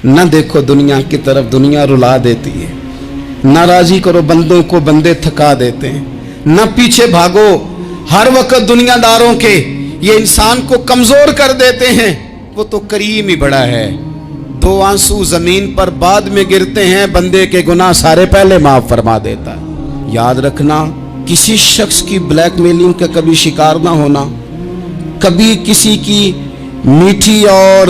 نہ دیکھو دنیا کی طرف، دنیا رلا دیتی ہے، نہ راضی کرو بندوں کو، بندے تھکا دیتے ہیں، نہ پیچھے بھاگو ہر وقت دنیا داروں کے، یہ انسان کو کمزور کر دیتے ہیں۔ وہ تو کریم ہی بڑا ہے، 2 آنسو زمین پر بعد میں گرتے ہیں، بندے کے گناہ سارے پہلے معاف فرما دیتا ہے۔ یاد رکھنا، کسی شخص کی بلیک میلنگ کا کبھی شکار نہ ہونا، کبھی کسی کی میٹھی اور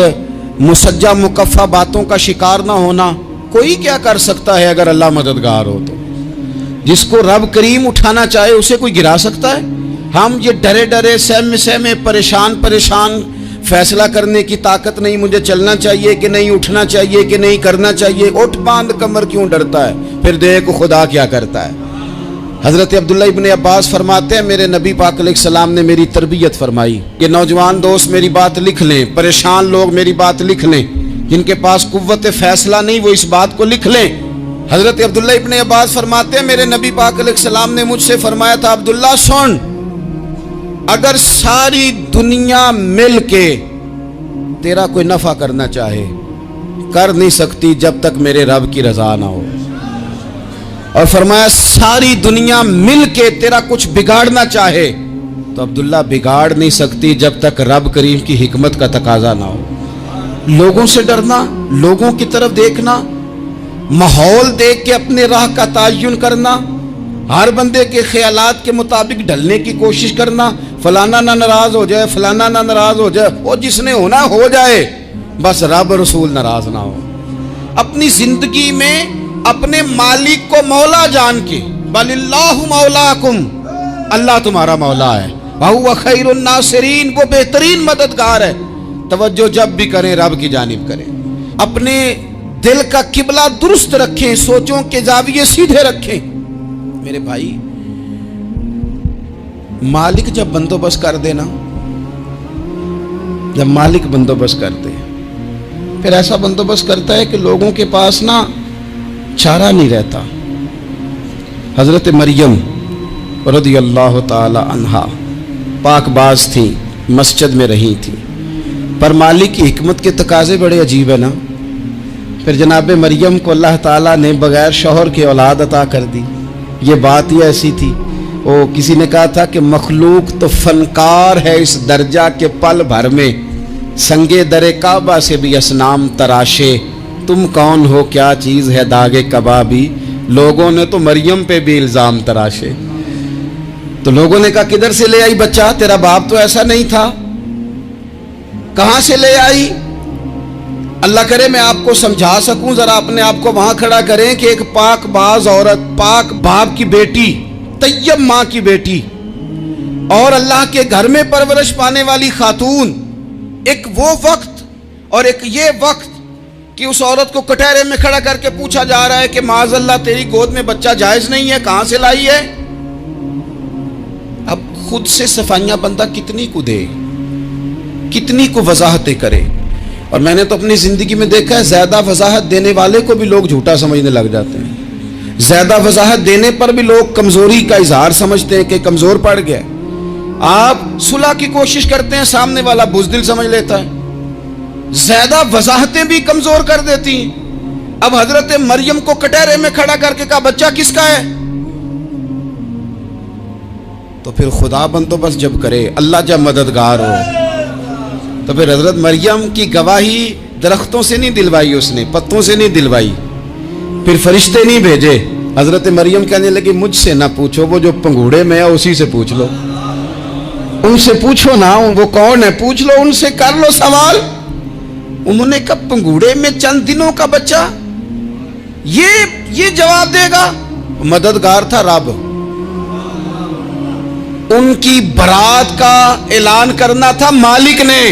مسجع مکفہ باتوں کا شکار نہ ہونا۔ کوئی کیا کر سکتا ہے اگر اللہ مددگار ہو تو؟ جس کو رب کریم اٹھانا چاہے اسے کوئی گرا سکتا ہے؟ ہم یہ ڈرے ڈرے سہمے سہمے پریشان فیصلہ کرنے کی طاقت نہیں، مجھے چلنا چاہیے کہ نہیں، اٹھنا چاہیے کہ نہیں، کرنا چاہیے، اٹھ باندھ کمر کیوں ڈرتا ہے؟ پھر دیکھ خدا کیا کرتا ہے۔ حضرت عبداللہ ابن عباس فرماتے ہیں میرے نبی پاک علیہ السلام نے میری تربیت فرمائی کہ نوجوان دوست میری بات لکھ لیں، پریشان لوگ میری بات لکھ لیں، جن کے پاس قوت فیصلہ نہیں وہ اس بات کو لکھ لیں۔ حضرت عبداللہ ابن عباس فرماتے ہیں میرے نبی پاک علیہ السلام نے مجھ سے فرمایا تھا عبداللہ سن، اگر ساری دنیا مل کے تیرا کوئی نفع کرنا چاہے کر نہیں سکتی جب تک میرے رب کی رضا نہ ہو، اور فرمایا ساری دنیا مل کے تیرا کچھ بگاڑنا چاہے تو عبداللہ بگاڑ نہیں سکتی جب تک رب کریم کی حکمت کا تقاضا نہ ہو۔ لوگوں سے ڈرنا، لوگوں کی طرف دیکھنا، ماحول دیکھ کے اپنے راہ کا تعین کرنا، ہر بندے کے خیالات کے مطابق ڈھلنے کی کوشش کرنا، فلانا نہ ناراض ہو جائے، فلانا نہ ناراض ہو جائے، وہ جس نے ہونا ہو جائے، بس رب رسول ناراض نہ ہو۔ اپنی زندگی میں اپنے مالک کو مولا جان کے، بل اللہ مولاکم، اللہ تمہارا مولا ہے، وہو خیر الناصرین، وہ بہترین مددگار ہے۔ توجہ جب بھی کریں رب کی جانب کریں، اپنے دل کا قبلہ درست رکھیں، سوچوں کے زاویے سیدھے رکھیں۔ میرے بھائی، مالک جب بندوبست کر دے نا، جب مالک بندوبست کر دے پھر ایسا بندوبست کرتا ہے کہ لوگوں کے پاس نا چارہ نہیں رہتا۔ حضرت مریم رضی اللہ تعالی عنہا پاک باز تھیں، مسجد میں رہی تھیں، پر مالک کی حکمت کے تقاضے بڑے عجیب ہے نا۔ پھر جناب مریم کو اللہ تعالیٰ نے بغیر شوہر کے اولاد عطا کر دی۔ یہ بات ہی ایسی تھی، وہ کسی نے کہا تھا کہ مخلوق تو فنکار ہے اس درجہ کے پل بھر میں سنگے در کعبہ سے بھی اصنام تراشے، تم کون ہو کیا چیز ہے داغے کبابی، لوگوں نے تو مریم پہ بھی الزام تراشے۔ تو لوگوں نے کہا کدھر سے لے آئی بچہ، تیرا باپ تو ایسا نہیں تھا، کہاں سے لے آئی؟ اللہ کرے میں آپ کو سمجھا سکوں، ذرا اپنے آپ کو وہاں کھڑا کریں کہ ایک پاک باز عورت، پاک باپ کی بیٹی، طیب ماں کی بیٹی، اور اللہ کے گھر میں پرورش پانے والی خاتون، ایک وہ وقت اور ایک یہ وقت کہ اس عورت کو کٹہرے میں کھڑا کر کے پوچھا جا رہا ہے کہ معاذ اللہ تیری گود میں بچہ جائز نہیں ہے، کہاں سے لائی ہے؟ اب خود سے صفائیاں بندہ کتنی کو دے، کتنی کو وضاحتیں کرے۔ اور میں نے تو اپنی زندگی میں دیکھا ہے زیادہ وضاحت دینے والے کو بھی لوگ جھوٹا سمجھنے لگ جاتے ہیں، زیادہ وضاحت دینے پر بھی لوگ کمزوری کا اظہار سمجھتے ہیں کہ کمزور پڑ گیا۔ آپ صلح کی کوشش کرتے ہیں، سامنے والا بزدل سمجھ لیتا ہے، زیادہ وضاحتیں بھی کمزور کر دیتی ہیں۔ اب حضرت مریم کو کٹہرے میں کھڑا کر کے کہا بچہ کس کا ہے؟ تو پھر خدا بندوبست جب کرے، اللہ جب مددگار ہو، تو پھر حضرت مریم کی گواہی درختوں سے نہیں دلوائی، اس نے پتوں سے نہیں دلوائی، پھر فرشتے نہیں بھیجے۔ حضرت مریم کہنے لگی مجھ سے نہ پوچھو، وہ جو پنگوڑے میں ہے اسی سے پوچھ لو، ان سے پوچھو نا، وہ کون ہے پوچھ لو، ان سے کر لو سوال۔ انہوں نے کہا پنگوڑے میں چند دنوں کا بچہ، یہ جواب دے گا؟ مددگار تھا رب، ان کی برات کا اعلان کرنا تھا مالک نے،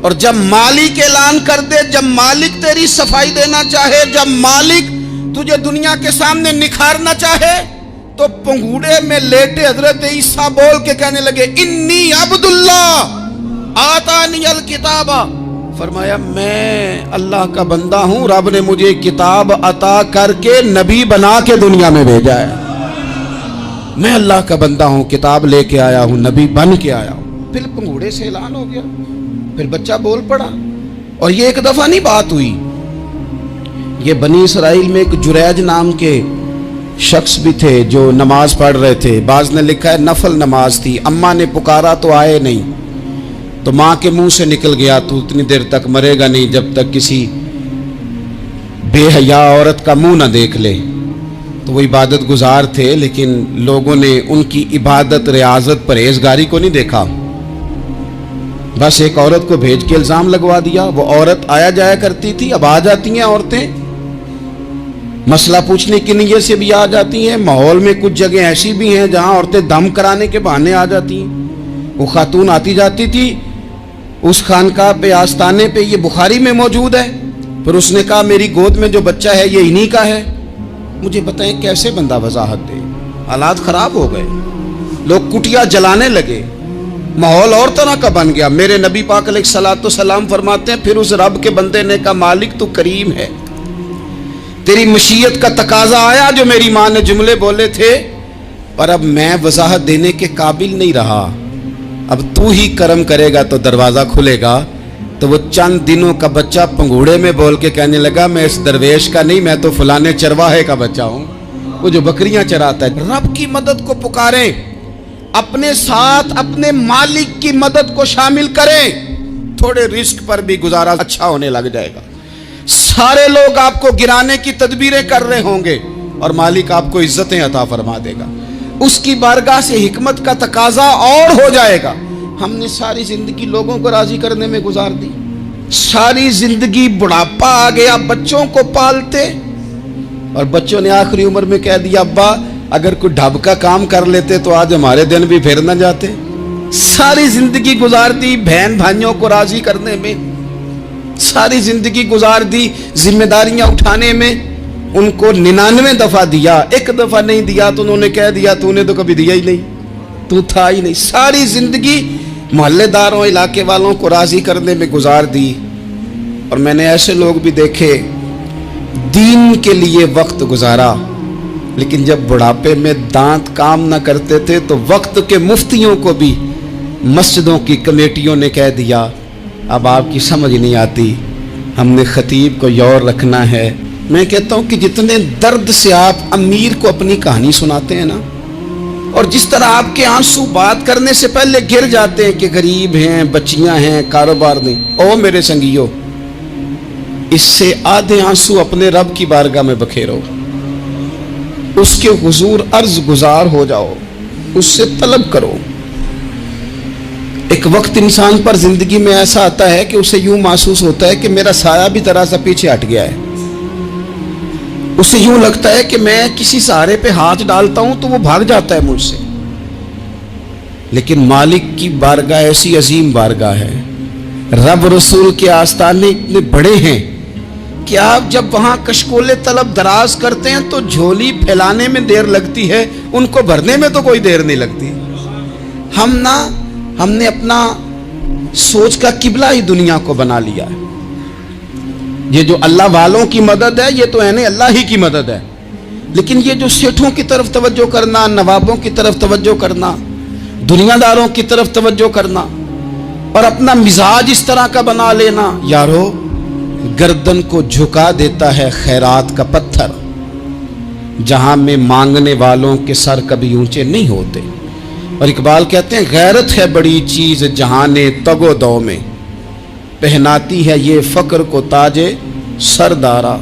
اور جب مالک اعلان کر دے، جب مالک تیری صفائی دینا چاہے، جب مالک تجھے دنیا کے سامنے نکھارنا چاہے، تو پنگوڑے میں لیٹے حضرت عیسیٰ بول کے کہنے لگے انی عبداللہ آتانی الکتاب، فرمایا میں اللہ کا بندہ ہوں، رب نے مجھے کتاب عطا کر کے نبی بنا کے دنیا میں بھیجا ہے، میں اللہ کا بندہ ہوں، کتاب لے کے آیا ہوں، نبی بن کے آیا ہوں۔ پھر پنگوڑے سے اعلان ہو گیا، پھر بچہ بول پڑا، اور یہ ایک دفعہ نہیں بات ہوئی، یہ بنی اسرائیل میں ایک جریج نام کے شخص بھی تھے جو نماز پڑھ رہے تھے. بعض نے لکھا ہے نفل نماز تھی. اماں نے پکارا تو آئے نہیں, تو ماں کے منہ سے نکل گیا تو اتنی دیر تک مرے گا نہیں جب تک کسی بے حیا عورت کا منہ نہ دیکھ لے. تو وہ عبادت گزار تھے, لیکن لوگوں نے ان کی عبادت, ریاضت, پرہیزگاری کو نہیں دیکھا. بس ایک عورت کو بھیج کے الزام لگوا دیا. وہ عورت آیا جایا کرتی تھی, اب آ جاتی ہیں عورتیں, مسئلہ پوچھنے کی نیت سے بھی آ جاتی ہیں. ماحول میں کچھ جگہ ایسی بھی ہیں جہاں عورتیں دم کرانے کے بہانے آ جاتی ہیں. وہ خاتون آتی جاتی تھی اس خانقاہ پہ, آستانے پہ, یہ بخاری میں موجود ہے. پھر اس نے کہا میری گود میں جو بچہ ہے یہ انہی کا ہے. مجھے بتائیں کیسے بندہ وضاحت دے. حالات خراب ہو گئے, لوگ کٹیا جلانے لگے, ماحول اور طرح کا بن گیا. میرے نبی پاک علیہ الصلوۃ والسلام فرماتے ہیں پھر اس رب کے بندے نے کہا مالک تو کریم ہے, تیری مشیت کا تقاضا آیا جو میری ماں نے جملے بولے تھے, پر اب میں وضاحت دینے کے قابل نہیں رہا, اب تو ہی کرم کرے گا تو دروازہ کھلے گا. تو وہ چند دنوں کا بچہ پنگوڑے میں بول کے کہنے لگا میں اس درویش کا نہیں, میں تو فلانے چرواہے کا بچہ ہوں, وہ جو بکریاں چراتا ہے. رب کی مدد کو پکاریں, اپنے ساتھ اپنے مالک کی مدد کو شامل کریں, تھوڑے رزق پر بھی گزارا اچھا ہونے لگ جائے گا. سارے لوگ آپ کو گرانے کی تدبیریں کر رہے ہوں گے اور مالک آپ کو عزتیں عطا فرما دے گا. اس کی بارگاہ سے حکمت کا تقاضا اور ہو جائے گا. ہم نے ساری زندگی لوگوں کو راضی کرنے میں گزار دی, ساری زندگی بڑھاپا آ گیا بچوں کو پالتے, اور بچوں نے آخری عمر میں کہہ دیا ابا اگر کوئی ڈھب کا کام کر لیتے تو آج ہمارے دن بھی پھر نہ جاتے. ساری زندگی گزار دی بہن بھائیوں کو راضی کرنے میں, ساری زندگی گزار دی ذمہ داریاں اٹھانے میں. ان کو 99 دفعہ دیا, ایک دفعہ نہیں دیا تو انہوں نے کہہ دیا تو نے تو کبھی دیا ہی نہیں, تو تھا ہی نہیں. ساری زندگی محلے داروں علاقے والوں کو راضی کرنے میں گزار دی. اور میں نے ایسے لوگ بھی دیکھے دین کے لیے وقت گزارا, لیکن جب بڑھاپے میں دانت کام نہ کرتے تھے تو وقت کے مفتیوں کو بھی مسجدوں کی کمیٹیوں نے کہہ دیا اب آپ کی سمجھ نہیں آتی, ہم نے خطیب کو یور رکھنا ہے. میں کہتا ہوں کہ جتنے درد سے آپ امیر کو اپنی کہانی سناتے ہیں نا, اور جس طرح آپ کے آنسو بات کرنے سے پہلے گر جاتے ہیں کہ غریب ہیں, بچیاں ہیں, کاروبار نہیں, او میرے سنگیو, اس سے آدھے آنسو اپنے رب کی بارگاہ میں بکھیرو, اس کے حضور عرض گزار ہو جاؤ, اس سے طلب کرو. ایک وقت انسان پر زندگی میں ایسا آتا ہے کہ اسے یوں محسوس ہوتا ہے کہ میرا سایہ بھی ذرا سا پیچھے ہٹ گیا ہے. اسے یوں لگتا ہے کہ میں کسی سہارے پہ ہاتھ ڈالتا ہوں تو وہ بھاگ جاتا ہے مجھ سے. لیکن مالک کی بارگاہ ایسی عظیم بارگاہ ہے, رب رسول کے آستانے اتنے بڑے ہیں کہ آپ جب وہاں کشکول طلب دراز کرتے ہیں تو جھولی پھیلانے میں دیر لگتی ہے, ان کو بھرنے میں تو کوئی دیر نہیں لگتی. ہم نے اپنا سوچ کا قبلہ ہی دنیا کو بنا لیا ہے. یہ جو اللہ والوں کی مدد ہے یہ تو ہے نہیں, اللہ ہی کی مدد ہے. لیکن یہ جو سیٹھوں کی طرف توجہ کرنا, نوابوں کی طرف توجہ کرنا, دنیا داروں کی طرف توجہ کرنا, اور اپنا مزاج اس طرح کا بنا لینا, یارو گردن کو جھکا دیتا ہے خیرات کا پتھر, جہاں میں مانگنے والوں کے سر کبھی اونچے نہیں ہوتے. اور اقبال کہتے ہیں غیرت ہے بڑی چیز جہانے تگ و دو میں, پہناتی ہے یہ فقر کو تاج سردارا.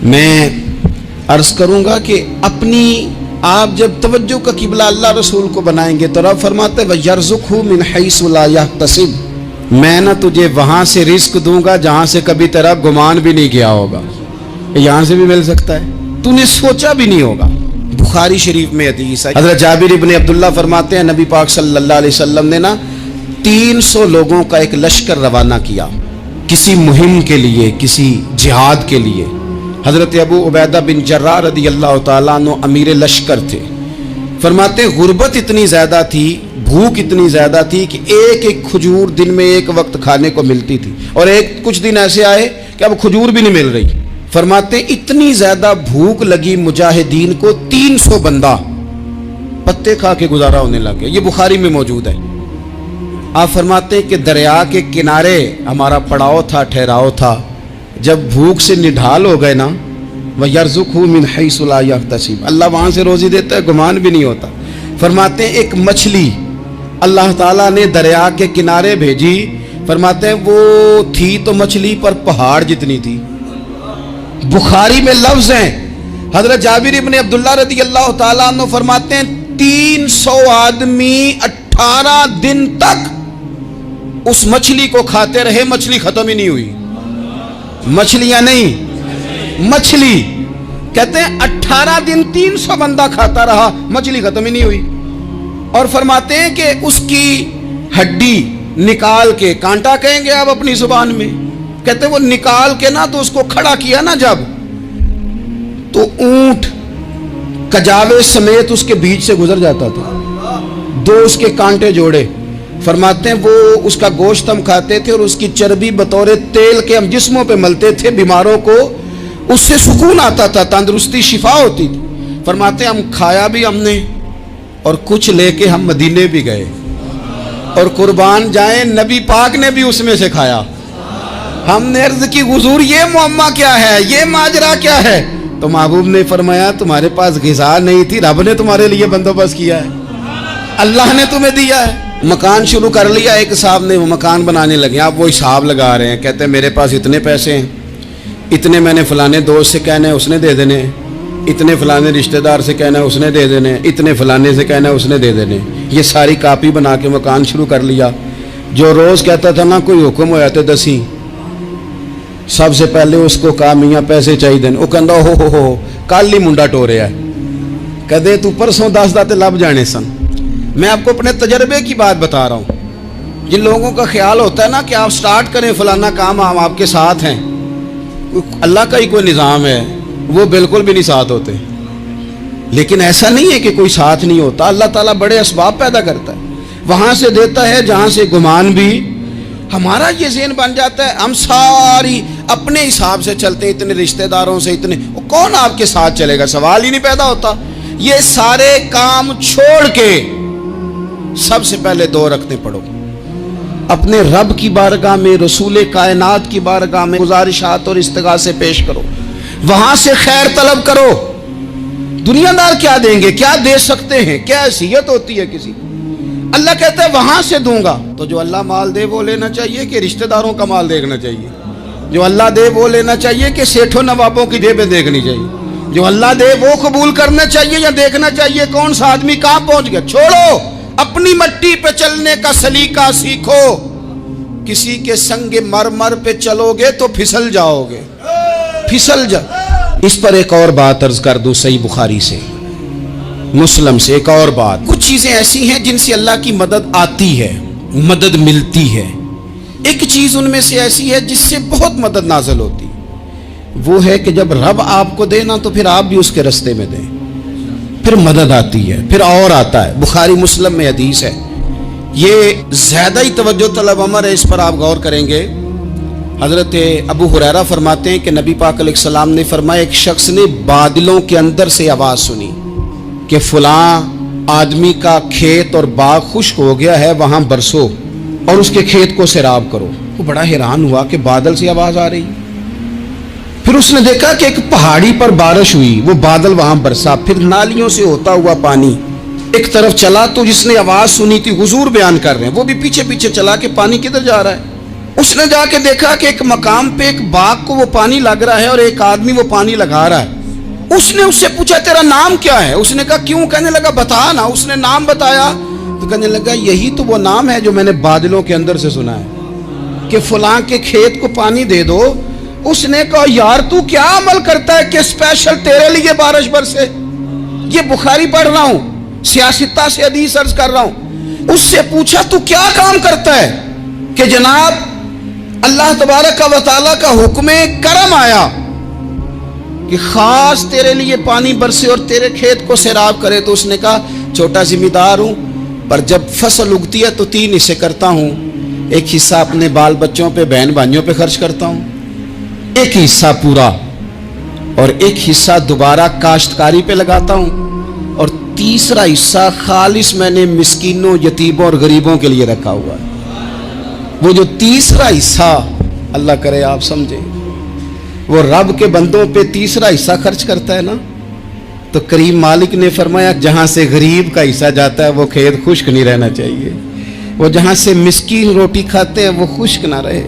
میں عرض کروں گا کہ اپنی آپ جب توجہ کا قبلہ اللہ رسول کو بنائیں گے تو رب فرماتے ہیں وَيَرْزُقْهُ مِنْ حَيْثُ لَا يَحْتَسِبُ, میں نہ تجھے وہاں سے رزق دوں گا جہاں سے کبھی تیرا گمان بھی نہیں کیا ہوگا. یہاں سے بھی مل سکتا ہے, تو نے سوچا بھی نہیں ہوگا. بخاری شریف میں حدیث ہے, حضرت جابر ابن عبداللہ فرماتے ہیں نبی پاک صلی اللہ علیہ وسلم نے نا 300 لوگوں کا ایک لشکر روانہ کیا کسی مہم کے لیے, کسی جہاد کے لیے. حضرت ابو عبیدہ بن جراح رضی اللہ تعالیٰ عنہ امیر لشکر تھے. فرماتے ہیں غربت اتنی زیادہ تھی, بھوک اتنی زیادہ تھی کہ ایک ایک کھجور دن میں ایک وقت کھانے کو ملتی تھی, اور کچھ دن ایسے آئے کہ اب کھجور بھی نہیں مل رہی. فرماتے ہیں اتنی زیادہ بھوک لگی مجاہدین کو 300 بندہ پتے کھا کے گزارا ہونے لگے. یہ بخاری میں موجود ہے. آپ فرماتے ہیں کہ دریا کے کنارے ہمارا پڑاؤ تھا, ٹھہراؤ تھا. جب بھوک سے نڈھال ہو گئے نا، وَيَرْزُقْهُ مِنْ حَيْثُ لَا يَحْتَسِبُ، اللہ وہاں سے روزی دیتا ہے، گمان بھی نہیں ہوتا۔ فرماتے ہیں ایک مچھلی اللہ تعالیٰ نے دریا کے کنارے بھیجی، فرماتے ہیں وہ تھی تو مچھلی پر پہاڑ جتنی تھی۔ بخاری میں لفظ ہیں، حضرت جابر ابن عبداللہ رضی اللہ تعالیٰ عنہ فرماتے ہیں 300 آدمی 18 دن تک اس مچھلی کو کھاتے رہے، مچھلی ختم ہی نہیں ہوئی۔ مچھلیاں نہیں، مچھلی کہتے ہیں 18 دن 300 بندہ کھاتا رہا، مچھلی ختم ہی نہیں ہوئی۔ اور فرماتے ہیں کہ اس کی ہڈی نکال کے، کانٹا کہیں گے آپ اپنی زبان میں، کہتے ہیں وہ نکال کے نا تو اس کو کھڑا کیا نا جب، تو اونٹ کجاوے سمیت اس کے بیچ سے گزر جاتا تھا، 2 اس کے کانٹے جوڑے۔ فرماتے ہیں وہ اس کا گوشت ہم کھاتے تھے اور اس کی چربی بطور تیل کے ہم جسموں پہ ملتے تھے، بیماروں کو اس سے سکون آتا تھا، تندرستی شفا ہوتی تھی۔ فرماتے ہیں ہم کھایا بھی ہم نے اور کچھ لے کے ہم مدینے بھی گئے، اور قربان جائیں نبی پاک نے بھی اس میں سے کھایا۔ ہم نے عرض کی حضور یہ معمہ کیا ہے، یہ ماجرا کیا ہے؟ تو محبوب نے فرمایا تمہارے پاس غذا نہیں تھی، رب نے تمہارے لیے بندوبست کیا ہے، اللہ نے تمہیں دیا ہے۔ مکان شروع کر لیا، ایک صاحب نے وہ مکان بنانے لگے، آپ وہ حساب لگا رہے ہیں، کہتے ہیں میرے پاس اتنے پیسے ہیں، اتنے میں نے فلانے دوست سے کہنا ہے اس نے دے دینے، اتنے فلانے رشتہ دار سے کہنا ہے اس نے دے دینے، اتنے فلانے سے کہنا ہے اس نے دے دینے۔ یہ ساری کاپی بنا کے مکان شروع کر لیا۔ جو روز کہتا تھا نا کوئی حکم ہو جاتے دسی، سب سے پہلے اس کو کہا میاں پیسے چاہیے دین، وہ کہندا ہو کل ہی منڈا ٹوریا ہے، کہدے تو پرسوں 10 داتے لب جانے سن۔ میں آپ کو اپنے تجربے کی بات بتا رہا ہوں۔ جن لوگوں کا خیال ہوتا ہے نا کہ آپ سٹارٹ کریں فلانا کام، ہم آپ کے ساتھ ہیں، اللہ کا ہی کوئی نظام ہے، وہ بالکل بھی نہیں ساتھ ہوتے۔ لیکن ایسا نہیں ہے کہ کوئی ساتھ نہیں ہوتا، اللہ تعالیٰ بڑے اسباب پیدا کرتا ہے، وہاں سے دیتا ہے جہاں سے گمان بھی۔ ہمارا یہ ذہن بن جاتا ہے ہم ساری اپنے حساب سے چلتے ہیں، اتنے رشتہ داروں سے، اتنے، وہ کون آپ کے ساتھ چلے گا؟ سوال ہی نہیں پیدا ہوتا۔ یہ سارے کام چھوڑ کے سب سے پہلے 2 رکعتیں پڑھو، اپنے رب کی بارگاہ میں، رسول کائنات کی بارگاہ میں گزارشات اور استغاثے پیش کرو، وہاں سے خیر طلب کرو۔ دنیا دار کیا دیں گے، کیا دے سکتے ہیں، کیا حیثیت ہوتی ہے کسی؟ اللہ کہتا ہے وہاں سے دوں گا۔ تو جو اللہ مال دے وہ لینا چاہیے کہ رشتہ داروں کا مال دیکھنا چاہیے؟ جو اللہ دے وہ لینا چاہیے کہ سیٹھوں نوابوں کی جیبیں دیکھنی چاہیے؟ جو اللہ دے وہ قبول کرنا چاہیے یا دیکھنا چاہیے کون سا آدمی کہاں پہنچ گیا؟ چھوڑو، اپنی مٹی پہ چلنے کا سلیقہ سیکھو۔ کسی کے سنگ مرمر پہ چلو گے تو پھسل جاؤ گے، پھسل جا۔ اس پر ایک اور بات عرض کر دوں، صحیح بخاری سے، مسلم سے ایک اور بات۔ کچھ چیزیں ایسی ہیں جن سے اللہ کی مدد آتی ہے، مدد ملتی ہے۔ ایک چیز ان میں سے ایسی ہے جس سے بہت مدد نازل ہوتی، وہ ہے کہ جب رب آپ کو دے نا تو پھر آپ بھی اس کے رستے میں دیں، پھر مدد آتی ہے، پھر اور آتا ہے۔ بخاری مسلم میں حدیث ہے، یہ زیادہ ہی توجہ طلب امر ہے، اس پر آپ غور کریں گے۔ حضرت ابو ہریرہ فرماتے ہیں کہ نبی پاک علیہ السلام نے فرمایا ایک شخص نے بادلوں کے اندر سے آواز سنی کہ فلاں آدمی کا کھیت اور باغ خشک ہو گیا ہے، وہاں برسو اور اس کے کھیت کو سیراب کرو۔ وہ بڑا حیران ہوا کہ بادل سے آواز آ رہی۔ پھر اس نے دیکھا کہ ایک پہاڑی پر بارش ہوئی، وہ بادل وہاں برسا، پھر نالیوں سے ہوتا ہوا پانی ایک طرف چلا۔ تو جس نے آواز سنی تھی، حضور بیان کر رہے ہیں، وہ بھی پیچھے پیچھے چلا کہ پانی کدھر جا رہا ہے۔ اس نے جا کے دیکھا کہ ایک مقام پہ ایک باغ کو وہ پانی لگ رہا ہے اور ایک آدمی وہ پانی لگا رہا ہے۔ اس نے اس سے پوچھا تیرا نام کیا ہے؟ اس نے کہا کیوں؟ کہنے لگا بتا نا۔ اس نے نام بتایا تو کہنے لگا یہی تو وہ نام ہے جو میں نے بادلوں کے اندر سے سنا ہے کہ فلاں کے کھیت کو پانی دے دو۔ اس نے کہا یار تو کیا عمل کرتا ہے کہ اسپیشل تیرے لیے بارش برسے؟ یہ بخاری پڑھ رہا ہوں، سیاستہ سے حدیث عرض کر رہا ہوں۔ اس سے پوچھا تو کیا کام کرتا ہے کہ جناب اللہ تبارک و تعالیٰ کا حکم کرم آیا کہ خاص تیرے لیے پانی برسے اور تیرے کھیت کو سیراب کرے؟ تو اس نے کہا چھوٹا ذمہ دار ہوں، پر جب فصل اگتی ہے تو 3 حصے کرتا ہوں، ایک حصہ اپنے بال بچوں پہ، بہن بھائیوں پہ خرچ کرتا ہوں، ایک حصہ پورا، اور ایک حصہ دوبارہ کاشتکاری پہ لگاتا ہوں، اور تیسرا حصہ خالص میں نے مسکینوں، یتیموں اور غریبوں کے لیے رکھا ہوا ہے۔ وہ جو تیسرا حصہ اللہ کرے آپ سمجھیں، وہ رب کے بندوں پہ تیسرا حصہ خرچ کرتا ہے نا، تو کریم مالک نے فرمایا جہاں سے غریب کا حصہ جاتا ہے وہ کھیت خشک نہیں رہنا چاہیے، وہ جہاں سے مسکین روٹی کھاتے ہیں وہ خشک نہ رہے،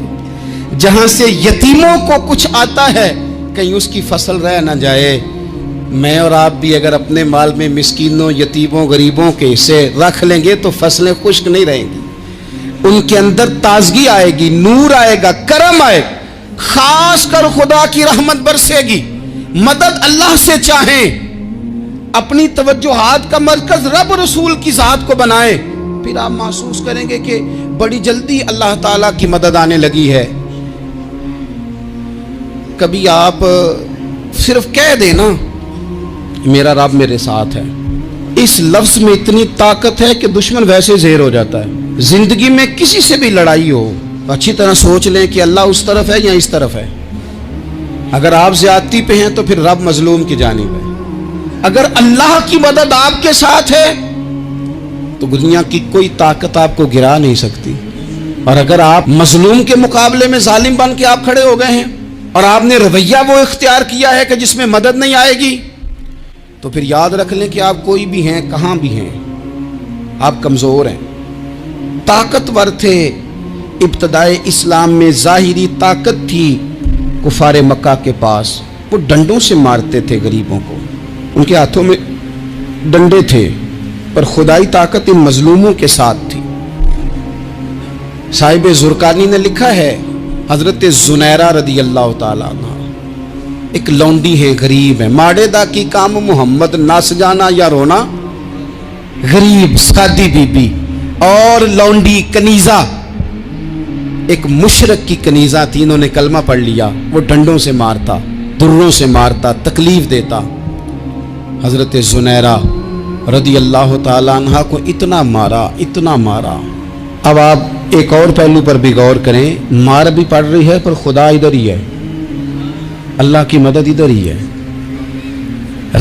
جہاں سے یتیموں کو کچھ آتا ہے کہیں اس کی فصل رہ نہ جائے۔ میں اور آپ بھی اگر اپنے مال میں مسکینوں، یتیموں، غریبوں کے حصے رکھ لیں گے تو فصلیں خشک نہیں رہیں گی، ان کے اندر تازگی آئے گی، نور آئے گا، کرم آئے گا، خاص کر خدا کی رحمت برسے گی۔ مدد اللہ سے چاہیں، اپنی توجہات کا مرکز رب رسول کی ذات کو بنائیں، پھر آپ محسوس کریں گے کہ بڑی جلدی اللہ تعالیٰ کی مدد آنے لگی ہے۔ کبھی آپ صرف کہہ دیں نا میرا رب میرے ساتھ ہے، اس لفظ میں اتنی طاقت ہے کہ دشمن ویسے زہر ہو جاتا ہے۔ زندگی میں کسی سے بھی لڑائی ہو، اچھی طرح سوچ لیں کہ اللہ اس طرف ہے یا اس طرف ہے۔ اگر آپ زیادتی پہ ہیں تو پھر رب مظلوم کی جانب ہے۔ اگر اللہ کی مدد آپ کے ساتھ ہے تو دنیا کی کوئی طاقت آپ کو گرا نہیں سکتی، اور اگر آپ مظلوم کے مقابلے میں ظالم بن کے آپ کھڑے ہو گئے ہیں اور آپ نے رویہ وہ اختیار کیا ہے کہ جس میں مدد نہیں آئے گی، تو پھر یاد رکھ لیں کہ آپ کوئی بھی ہیں، کہاں بھی ہیں، آپ کمزور ہیں۔ طاقتور تھے ابتدائے اسلام میں، ظاہری طاقت تھی کفار مکہ کے پاس، وہ ڈنڈوں سے مارتے تھے غریبوں کو، ان کے ہاتھوں میں ڈنڈے تھے، پر خدائی طاقت ان مظلوموں کے ساتھ تھی۔ صاحب زرقانی نے لکھا ہے حضرت زنیرہ رضی اللہ تعالیٰ عنہ ایک لونڈی ہے، غریب ہے، ماڑے دا کی کام محمد نس جانا یا رونا، غریب سادی بی بی اور لونڈی کنیزہ، ایک مشرک کی کنیزہ تھی، انہوں نے کلمہ پڑھ لیا، وہ ڈنڈوں سے مارتا، دروں سے مارتا، تکلیف دیتا۔ حضرت زنیرہ رضی اللہ تعالیٰ عنہ کو اتنا مارا، اتنا مارا۔ اب آپ ایک اور پہلو پر بھی غور کریں، مار بھی پڑ رہی ہے پر خدا ادھر ہی ہے، اللہ کی مدد ادھر ہی ہے۔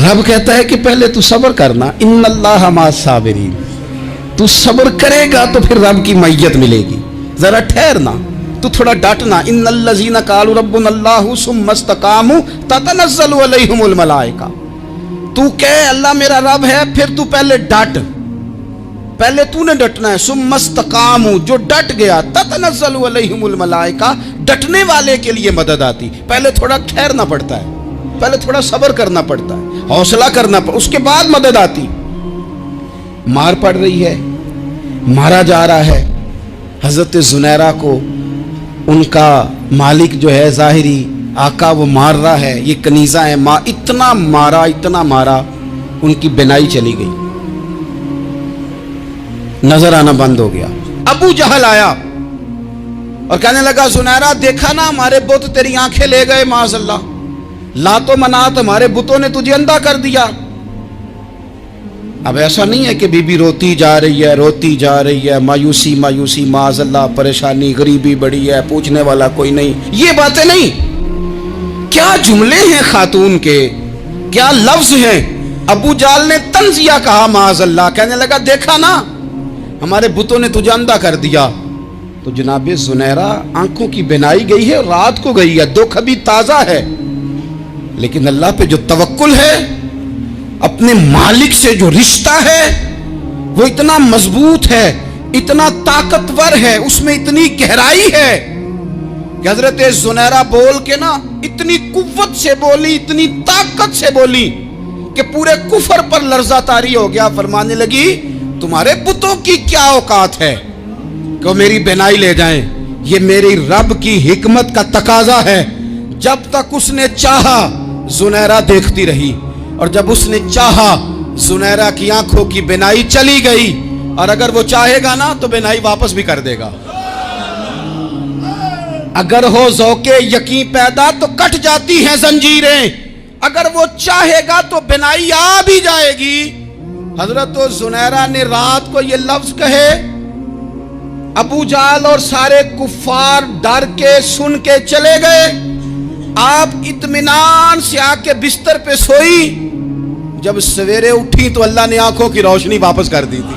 رب کہتا ہے کہ پہلے تو صبر کرنا، ان اللہ مع الصابرین، تو صبر کرے گا تو پھر رب کی معیت ملے گی، ذرا ٹھہرنا، تو تھوڑا ڈٹنا۔ ان الذین قالوا ربنا اللہ ثم استقاموا تتنزل علیہم الملائکہ، تو کہے اللہ میرا رب ہے، پھر تو پہلے ڈٹ، پہلے تو نے ڈٹنا ہے۔ ثم استقاموا، جو ڈٹ گیا، تتنزل علیہم الملائکہ، ڈٹنے والے کے لیے مدد آتی، پہلے تھوڑا ٹھہرنا پڑتا ہے، پہلے تھوڑا صبر کرنا پڑتا ہے، حوصلہ کرنا پڑتا ہے، اس کے بعد مدد آتی۔ مار پڑ رہی ہے، مارا جا رہا ہے، حضرت زنیرہ کو ان کا مالک جو ہے ظاہری آقا وہ مار رہا ہے، یہ کنیزہ ہے، اتنا مارا، اتنا مارا، ان کی بینائی چلی گئی، نظر آنا بند ہو گیا۔ ابو جہل آیا اور کہنے لگا زنیرہ دیکھا نا ہمارے بت تیری آنکھیں لے گئے، معاذ اللہ، لات و منات ہمارے بتوں نے تجھے اندھا کر دیا۔ اب ایسا نہیں ہے کہ بی بی روتی جا رہی ہے، روتی جا رہی ہے، مایوسی مایوسی، معاذ اللہ، پریشانی، غریبی بڑی ہے، پوچھنے والا کوئی نہیں، یہ باتیں نہیں۔ کیا جملے ہیں خاتون کے، کیا لفظ ہیں۔ ابو جہل نے تنزیہ کہا، معاذ اللہ، کہنے لگا دیکھا نا ہمارے بتوں نے تجھے اندھا کر دیا۔ تو جناب زنیرہ آنکھوں کی بینائی گئی ہے، رات کو گئی ہے، دکھ ابھی تازہ ہے، لیکن اللہ پہ جو توکل ہے، اپنے مالک سے جو رشتہ ہے وہ اتنا مضبوط ہے، اتنا طاقتور ہے، اس میں اتنی گہرائی ہے کہ حضرت زنیرہ بول کے نا اتنی قوت سے بولی، اتنی طاقت سے بولی کہ پورے کفر پر لرزہ طاری ہو گیا۔ فرمانے لگی تمہارے بتوں کی کیا اوقات ہے کہ میری بینائی لے جائیں، یہ میری رب کی حکمت کا تقاضا ہے۔ جب تک اس نے چاہا زنیرہ دیکھتی رہی، اور جب اس نے چاہا زنیرہ کی آنکھوں کی بینائی چلی گئی، اور اگر وہ چاہے گا نا تو بینائی واپس بھی کر دے گا۔ اگر ہو ذوق یقین پیدا تو کٹ جاتی ہیں زنجیریں، اگر وہ چاہے گا تو بینائی آ بھی جائے گی۔ حضرت زنیرہ نے رات کو یہ لفظ کہے، ابو جہل اور سارے کفار ڈر کے سن کے چلے گئے، آپ اطمینان سے آ کے بستر پہ سوئی۔ جب سویرے اٹھی تو اللہ نے آنکھوں کی روشنی واپس کر دی تھی۔